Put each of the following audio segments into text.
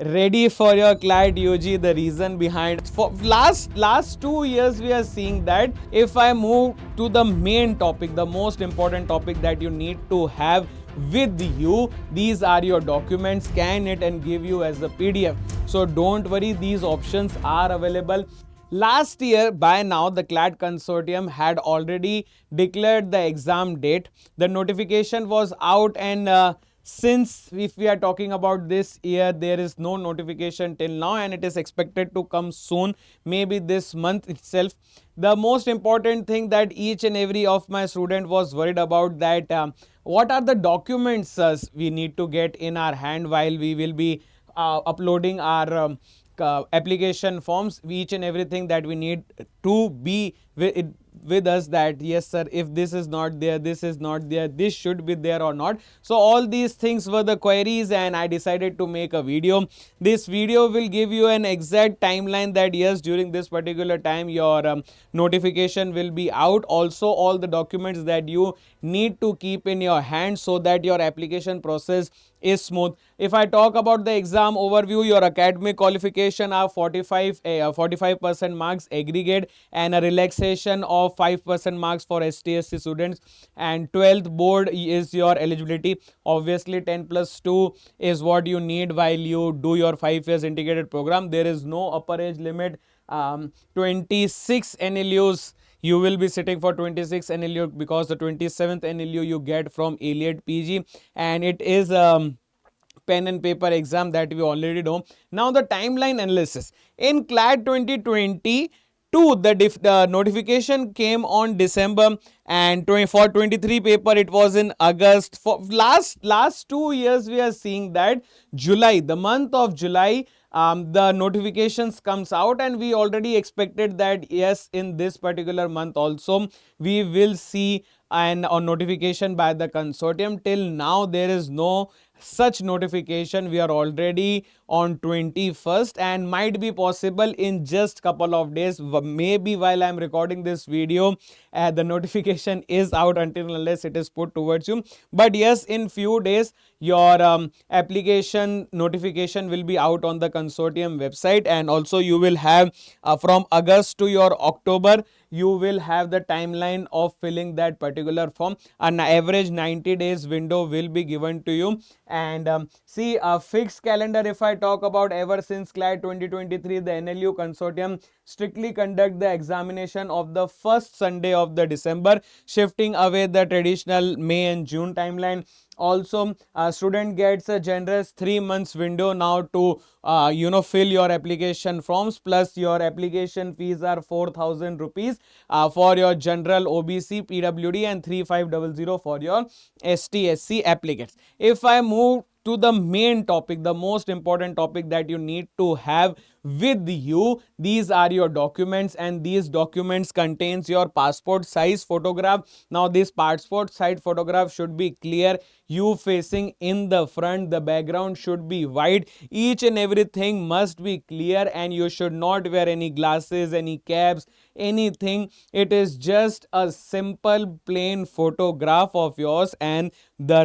ready for your CLAT UG. The reason behind, for last 2 years we are seeing that if I move to the main topic, the most important topic that you need to have with you, these are your documents. Scan it and give you as a PDF. So don't worry, these options are available. Last year, by now, the CLAT consortium had already declared the exam date. The notification was out, and since if we are talking about this year, there is no notification till now, and it is expected to come soon, maybe this month itself. The most important thing that each and every of my student was worried about, that what are the documents we need to get in our hand while we will be uploading our application forms, each and everything that we need to be with us, that yes sir, if this is not there, this is not there, this should be there or not. So all these things were the queries, and I decided to make a video. This video will give you an exact timeline that yes, during this particular time your notification will be out. Also all the documents that you need to keep in your hand so that your application process is smooth. If I talk about the exam overview, your academic qualification are 45% marks aggregate, and a relaxation of 5% marks for ST/SC students, and 12th board is your eligibility. Obviously 10 plus 2 is what you need while you do your 5 years integrated program. There is no upper age limit. 26 NLUs, you will be sitting for 26 NLU, because the 27th NLU you get from Iliad PG, and it is pen and paper exam that we already know. Now the timeline analysis in CLAT 2022, the notification came on December, and for 23 paper it was in August. For last 2 years we are seeing that July, the month of July, the notifications comes out, and we already expected that yes, in this particular month also we will see an notification by the consortium. Till now there is no such notification. We are already on 21st, and might be possible in just couple of days, maybe while I am recording this video the notification is out, until unless it is put towards you. But yes, in few days your application notification will be out on the consortium website, and also you will have from August to your October, you will have the timeline of filling that particular form. An average 90 days window will be given to you. And see, a fixed calendar, if I talk about, ever since CLAT 2023, the NLU consortium strictly conduct the examination of the first Sunday of the December, shifting away the traditional May and June timeline. Also a student gets a generous 3 months window now to fill your application forms, plus your application fees are 4,000 rupees for your general OBC PWD, and 3500 for your ST/SC applicants. If I move to the main topic, the most important topic that you need to have with you, these are your documents, and these documents contains your passport size photograph. Now this passport size photograph should be clear, you facing in the front, the background should be white, each and everything must be clear, and you should not wear any glasses, any caps, anything. It is just a simple plain photograph of yours, and the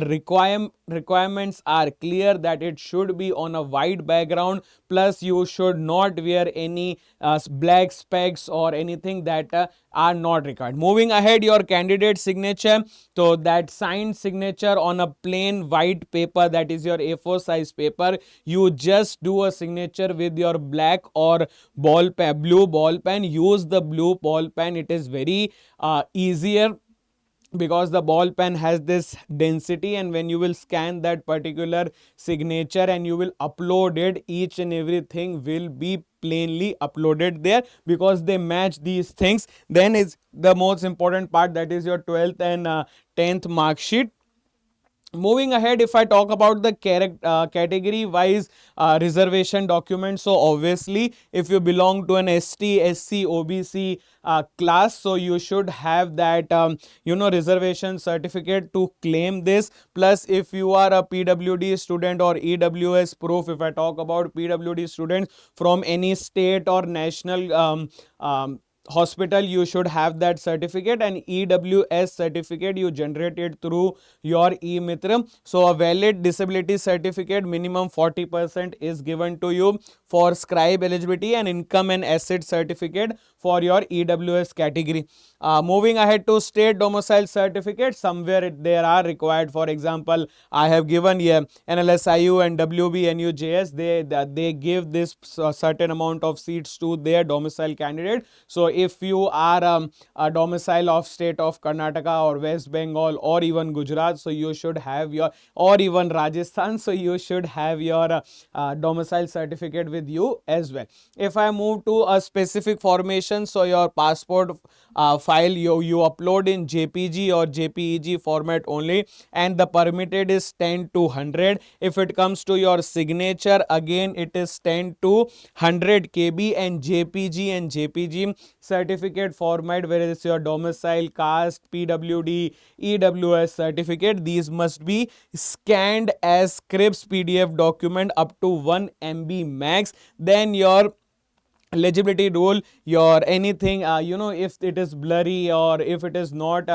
requirements are clear that it should be on a white background, plus you should not wear any black specs or anything that are not required. Moving ahead, your candidate signature, so that signed signature on a plain white paper, that is your A4 size paper, you just do a signature with your black or blue ball pen. Use the blue ball pen, it is very easier, because the ball pen has this density, and when you will scan that particular signature and you will upload it, each and everything will be plainly uploaded there, because they match these things. Then is the most important part, that is your 12th and 10th mark sheet. Moving ahead, if I talk about the category wise reservation documents, so obviously if you belong to an ST/SC OBC class, so you should have that reservation certificate to claim this. Plus if you are a PWD student or EWS proof, if I talk about PWD students from any state or national hospital, you should have that certificate, and EWS certificate you generated through your e-mitra. So a valid disability certificate, minimum 40% is given to you for scribe eligibility, and income and asset certificate for your EWS category. Moving ahead to state domicile certificate, somewhere there are required. For example, I have given here NLSIU and WBNUJS, they give this certain amount of seats to their domicile candidate. So if you are a domicile of state of Karnataka or West Bengal or even Gujarat, so you should have your, or even Rajasthan, so you should have your domicile certificate with you as well. If I move to a specific formation, so your passport file you upload in JPG or JPEG format only, and the permitted is 10 to 100. If it comes to your signature, again it is 10 to 100 KB, and JPG and JPG certificate format, whereas your domicile, caste, PWD, EWS certificate, these must be scanned as Scripps PDF document up to 1 MB max. Then your eligibility rule, your anything, if it is blurry or if it is not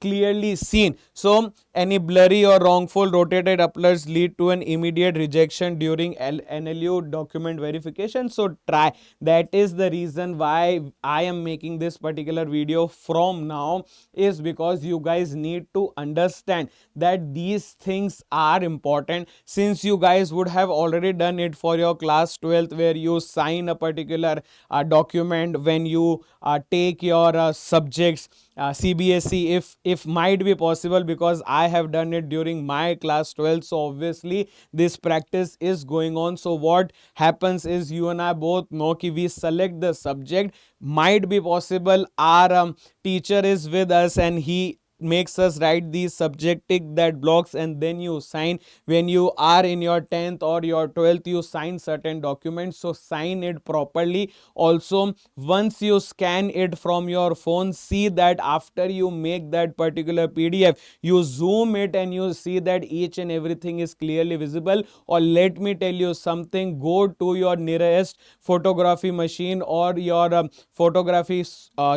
clearly seen, so any blurry or wrongful rotated uploads lead to an immediate rejection during NLU document verification. So try, that is the reason why I am making this particular video from now, is because you guys need to understand that these things are important, since you guys would have already done it for your class 12th, where you sign a particular document when you take your subjects CBSE, if might be possible, because I have done it during my class 12. So obviously this practice is going on. So what happens is, you and I both know ki we select the subject, might be possible our teacher is with us and he makes us write these subject, tick that blocks, and then you sign. When you are in your 10th or your 12th, you sign certain documents, so sign it properly. Also, once you scan it from your phone, see that after you make that particular PDF, you zoom it and you see that each and everything is clearly visible. Or let me tell you something, go to your nearest photography machine or your photography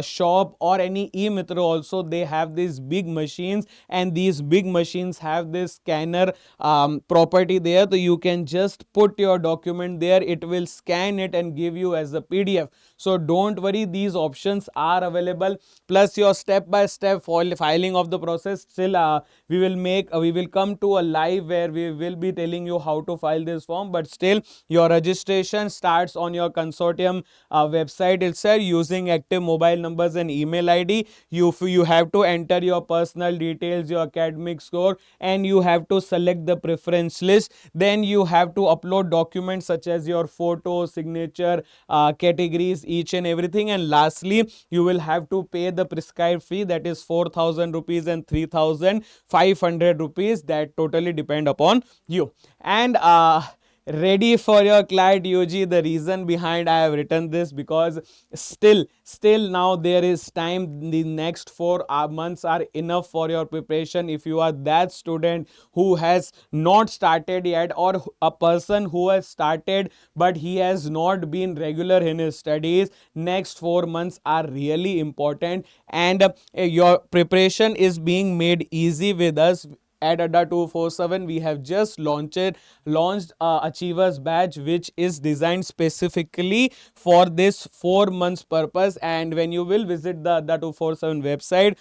shop or any e-mitra also, they have these big machines, and these big machines have this scanner property there, so you can just put your document there, it will scan it and give you as a PDF. So don't worry, these options are available, plus your step by step filing of the process. Still we will come to a live where we will be telling you how to file this form, but still your registration starts on your consortium website itself, using active mobile numbers and email ID. You have to enter your personal details, your academic score, and you have to select the preference list. Then you have to upload documents such as your photo, signature, categories, each and everything. And lastly, you will have to pay the prescribed fee, that is 4,000 rupees and 3,500 rupees, that totally depend upon you. And ready for your CLAT UG. The reason behind I have written this, because still now there is time. The next 4 months are enough for your preparation. If you are that student who has not started yet, or a person who has started but he has not been regular in his studies, next 4 months are really important, and your preparation is being made easy with us. At Adda 247, we have just launched Achievers Badge, which is designed specifically for this 4 months purpose. And when you will visit the Adda 247 website,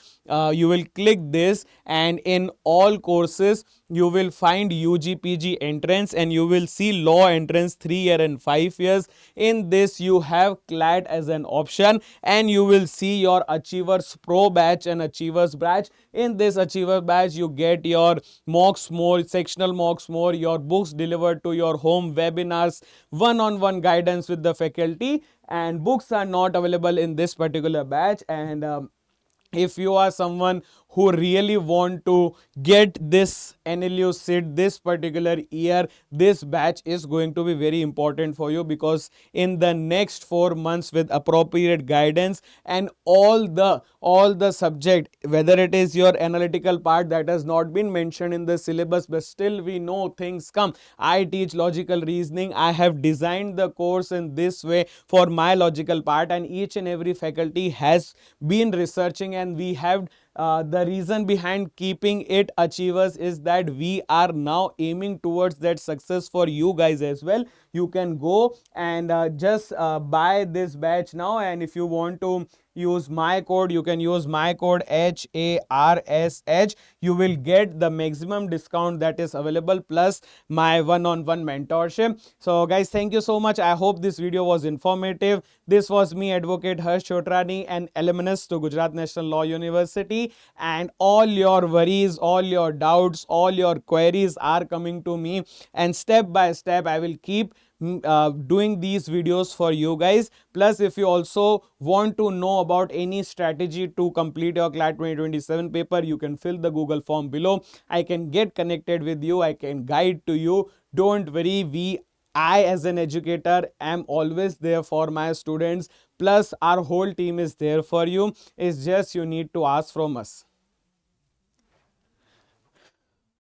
you will click this, and in all courses you will find UGPG entrance, and you will see law entrance 3 year and 5 years. In this you have CLAT as an option, and you will see your Achievers Pro batch and Achievers batch. In this Achiever batch, you get your mocks more, sectional mocks more, your books delivered to your home, webinars, one-on-one guidance with the faculty, and books are not available in this particular batch. And if you are someone who really want to get this NLU sit this particular year, this batch is going to be very important for you, because in the next 4 months, with appropriate guidance and all the subject, whether it is your analytical part that has not been mentioned in the syllabus, but still we know things come. I teach logical reasoning. I have designed the course in this way for my logical part, and each and every faculty has been researching, and we have the reason behind keeping it achievers is that we are now aiming towards that success for you guys as well. You can go and just buy this batch now, and if you want to use my code, you can use my code HARSH. You will get the maximum discount that is available, plus my one-on-one mentorship. So guys, thank you so much. I hope this video was informative. This was me, Advocate Harsh Chotrani, an alumnus to Gujarat National Law University, and all your worries, all your doubts, all your queries are coming to me, and step by step I will keep doing these videos for you guys. Plus, if you also want to know about any strategy to complete your CLAT 2027 paper, you can fill the Google form below. I can get connected with you. I can guide to you. Don't worry. I as an educator am always there for my students. Plus, our whole team is there for you. It's just you need to ask from us.